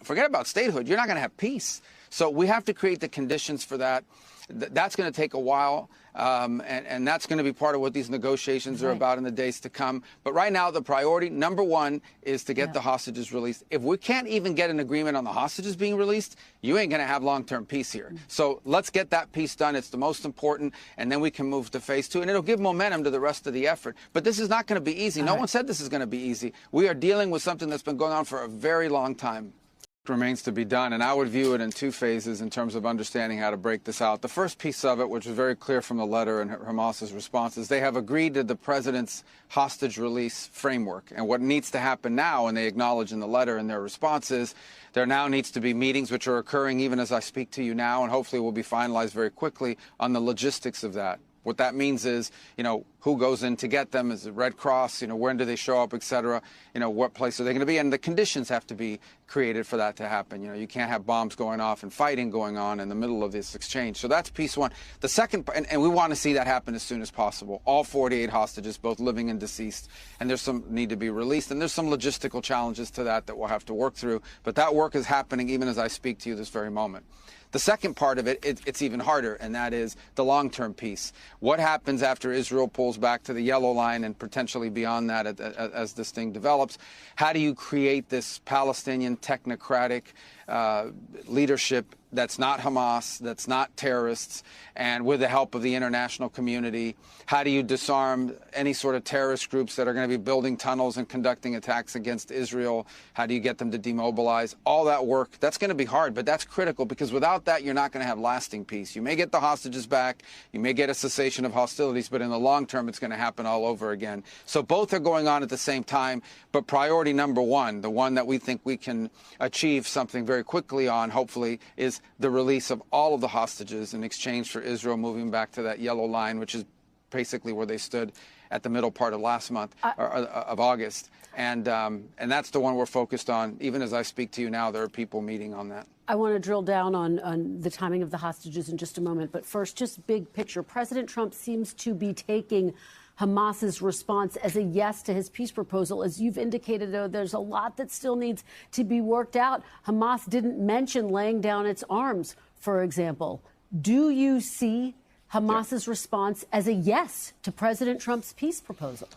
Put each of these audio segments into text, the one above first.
Forget about statehood. You're not going to have peace. So we have to create the conditions for that. That's going to take a while, and that's going to be part of what these negotiations are about in the days to come. But right now, the priority, number one, is to get the hostages released. If we can't even get an agreement on the hostages being released, you ain't going to have long-term peace here. So let's get that piece done. It's the most important, and then we can move to phase two, and it'll give momentum to the rest of the effort. But this is not going to be easy. No one said this is going to be easy. We are dealing with something that's been going on for a very long time. Remains to be done, and I would view it in two phases in terms of understanding how to break this out. The first piece of it, which was very clear from the letter and Hamas's response, is they have agreed to the president's hostage release framework. And what needs to happen now, and they acknowledge in the letter in their response, is there now needs to be meetings, which are occurring even as I speak to you now, and hopefully will be finalized very quickly on the logistics of that. What that means is, who goes in to get them? Is it Red Cross? When do they show up, et cetera? What place are they going to be? And the conditions have to be created for that to happen. You can't have bombs going off and fighting going on in the middle of this exchange. So that's piece one. The second, and we want to see that happen as soon as possible. All 48 hostages, both living and deceased. And there's some need to be released. And there's some logistical challenges to that we'll have to work through. But that work is happening even as I speak to you this very moment. The second part of it, it's even harder, and that is the long-term piece. What happens after Israel pulls back to the yellow line and potentially beyond that as this thing develops? How do you create this Palestinian technocratic leadership that's not Hamas, that's not terrorists, and with the help of the international community? How do you disarm any sort of terrorist groups that are going to be building tunnels and conducting attacks against Israel? How do you get them to demobilize? All that work, that's going to be hard, but that's critical, because without that, you're not going to have lasting peace. You may get the hostages back, you may get a cessation of hostilities, but in the long term, it's going to happen all over again. So both are going on at the same time, but priority number one, the one that we think we can achieve something very quickly on, hopefully, is the release of all of the hostages in exchange for Israel moving back to that yellow line, which is basically where they stood at the middle part of last month, of August. And that's the one we're focused on. Even as I speak to you now, there are people meeting on that. I want to drill down on the timing of the hostages in just a moment. But first, just big picture. President Trump seems to be taking Hamas's response as a yes to his peace proposal. As you've indicated, though, there's a lot that still needs to be worked out. Hamas didn't mention laying down its arms, for example. Do you see Hamas's response as a yes to President Trump's peace proposal?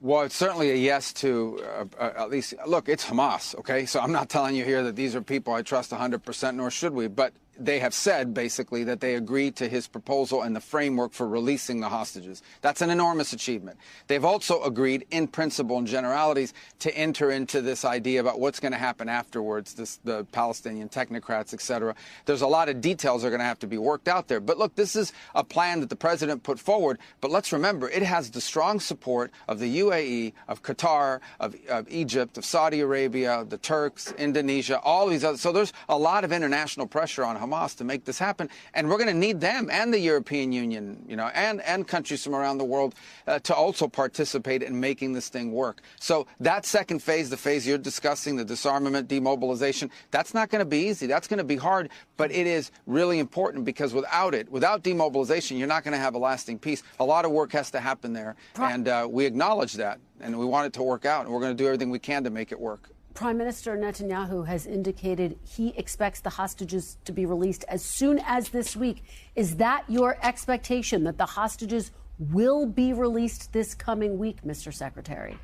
Well, it's certainly a yes to at least, look, it's Hamas, okay? So I'm not telling you here that these are people I trust 100%, nor should we. But they have said, basically, that they agreed to his proposal and the framework for releasing the hostages. That's an enormous achievement. They've also agreed, in principle and generalities, to enter into this idea about what's going to happen afterwards, the Palestinian technocrats, et cetera. There's a lot of details that are going to have to be worked out there. But look, this is a plan that the president put forward. But let's remember, it has the strong support of the UAE, of Qatar, of Egypt, of Saudi Arabia, the Turks, Indonesia, all these others. So there's a lot of international pressure on Hamas to make this happen, and we're going to need them and the European Union, and countries from around the world to also participate in making this thing work. So that second phase, the phase you're discussing, the disarmament, demobilization, that's not going to be easy. That's going to be hard, but it is really important, because without demobilization, you're not going to have a lasting peace. A lot of work has to happen there, and we acknowledge that, and we want it to work out, and we're going to do everything we can to make it work. Prime Minister Netanyahu has indicated he expects the hostages to be released as soon as this week. Is that your expectation, that the hostages will be released this coming week, Mr. Secretary?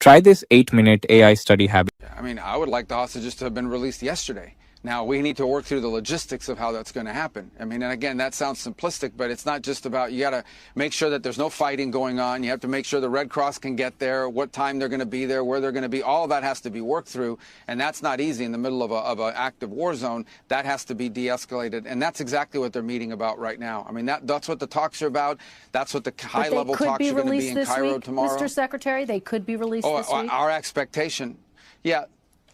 Try this 8-minute AI study habit. I mean, I would like the hostages to have been released yesterday. Now, we need to work through the logistics of how that's going to happen. I mean, and again, that sounds simplistic, but it's not just about, you got to make sure that there's no fighting going on. You have to make sure the Red Cross can get there, what time they're going to be there, where they're going to be. All of that has to be worked through, and that's not easy in the middle of an active war zone. That has to be de-escalated, and that's exactly what they're meeting about right now. I mean, that's what the talks are about. That's what the high-level talks are going to be in Cairo tomorrow. Mr. Secretary, they could be released this week? Our expectation, yeah.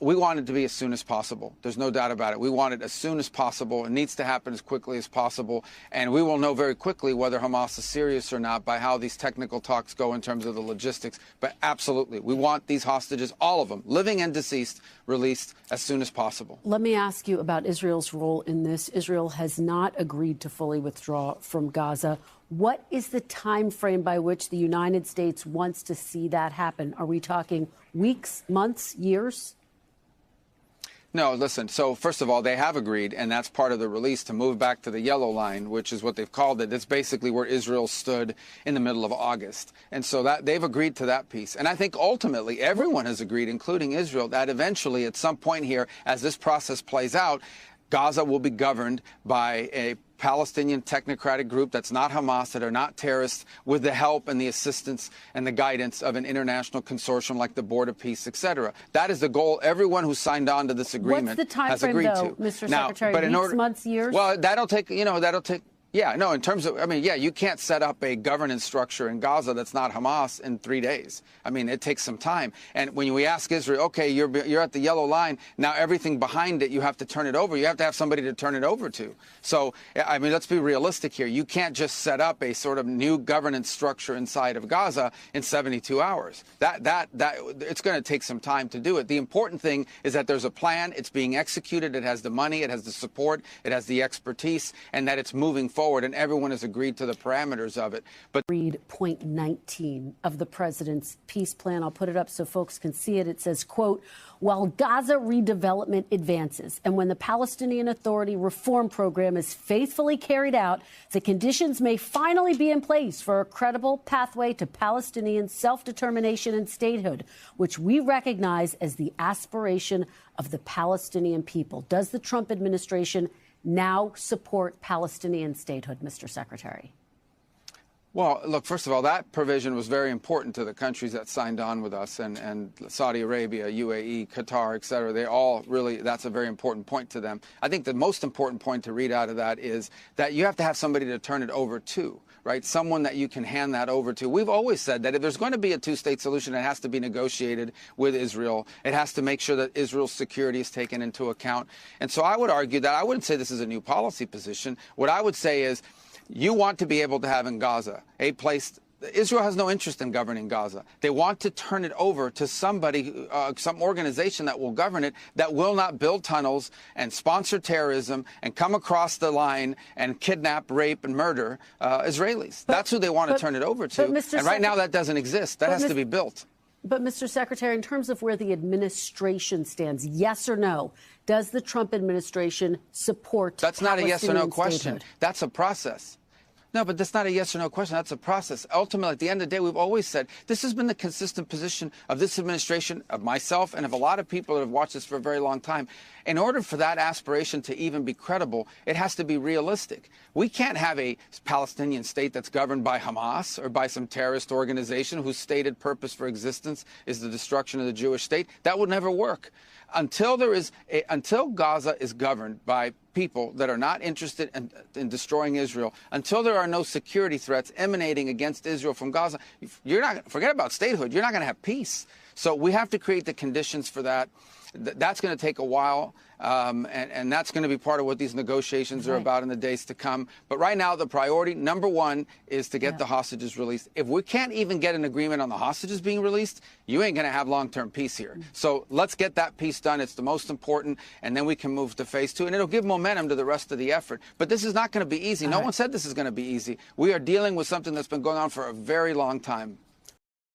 We want it to be as soon as possible. There's no doubt about it. We want it as soon as possible. It needs to happen as quickly as possible. And we will know very quickly whether Hamas is serious or not by how these technical talks go in terms of the logistics. But absolutely, we want these hostages, all of them, living and deceased, released as soon as possible. Let me ask you about Israel's role in this. Israel has not agreed to fully withdraw from Gaza. What is the time frame by which the United States wants to see that happen? Are we talking weeks, months, years? No, listen, so first of all, they have agreed, and that's part of the release, to move back to the yellow line, which is what they've called it. It's basically where Israel stood in the middle of August. And so that they've agreed to that piece. And I think ultimately everyone has agreed, including Israel, that eventually at some point here, as this process plays out, Gaza will be governed by a Palestinian technocratic group that's not Hamas, that are not terrorists, with the help and the assistance and the guidance of an international consortium like the Board of Peace, etc. That is the goal. Everyone who signed on to this agreement has agreed to. What's the time frame, though, Mr. Secretary? But Weeks, months, years? Well, that'll take, yeah, no, in terms of, I mean, yeah, you can't set up a governance structure in Gaza that's not Hamas in 3 days. I mean, it takes some time. And when we ask Israel, okay, you're at the yellow line, now everything behind it, you have to turn it over. You have to have somebody to turn it over to. So, I mean, let's be realistic here. You can't just set up a sort of new governance structure inside of Gaza in 72 hours. It's going to take some time to do it. The important thing is that there's a plan, it's being executed, it has the money, it has the support, it has the expertise, and that it's moving forward, and everyone has agreed to the parameters of it. But read point 19 of the president's peace plan. I'll put it up so folks can see it. It says, quote, while Gaza redevelopment advances and when the Palestinian Authority reform program is faithfully carried out, the conditions may finally be in place for a credible pathway to Palestinian self-determination and statehood, which we recognize as the aspiration of the Palestinian people. Does the Trump administration now support Palestinian statehood, Mr. Secretary? Well, look, first of all, that provision was very important to the countries that signed on with us, and Saudi Arabia, UAE, Qatar, et cetera. They all really, that's a very important point to them. I think the most important point to read out of that is that you have to have somebody to turn it over to, right? Someone that you can hand that over to. We've always said that if there's going to be a two-state solution, it has to be negotiated with Israel. It has to make sure that Israel's security is taken into account. And so I would argue that I wouldn't say this is a new policy position. What I would say is, you want to be able to have in Gaza a place. Israel has no interest in governing Gaza. They want to turn it over to somebody, some organization that will govern it, that will not build tunnels and sponsor terrorism and come across the line and kidnap, rape, and murder Israelis. That's who they want to turn it over to. And right now that doesn't exist. That has to be built. But, Mr. Secretary, in terms of where the administration stands, yes or no, does the Trump administration support That's not a yes or no question. Statehood? That's a process. No, but that's not a yes or no question. That's a process. Ultimately, at the end of the day, we've always said this has been the consistent position of this administration, of myself, and of a lot of people that have watched this for a very long time. In order for that aspiration to even be credible, it has to be realistic. We can't have a Palestinian state that's governed by Hamas or by some terrorist organization whose stated purpose for existence is the destruction of the Jewish state. That would never work. Until Gaza is governed by people that are not interested in destroying Israel, until there are no security threats emanating against Israel from Gaza, forget about statehood, you're not going to have peace. So we have to create the conditions for that. That's going to take a while, and that's going to be part of what these negotiations are about in the days to come. But right now, the priority, number one, is to get the hostages released. If we can't even get an agreement on the hostages being released, you ain't going to have long-term peace here. So let's get that piece done. It's the most important, and then we can move to phase two, and it'll give momentum to the rest of the effort. But this is not going to be easy. No one said this is going to be easy. We are dealing with something that's been going on for a very long time.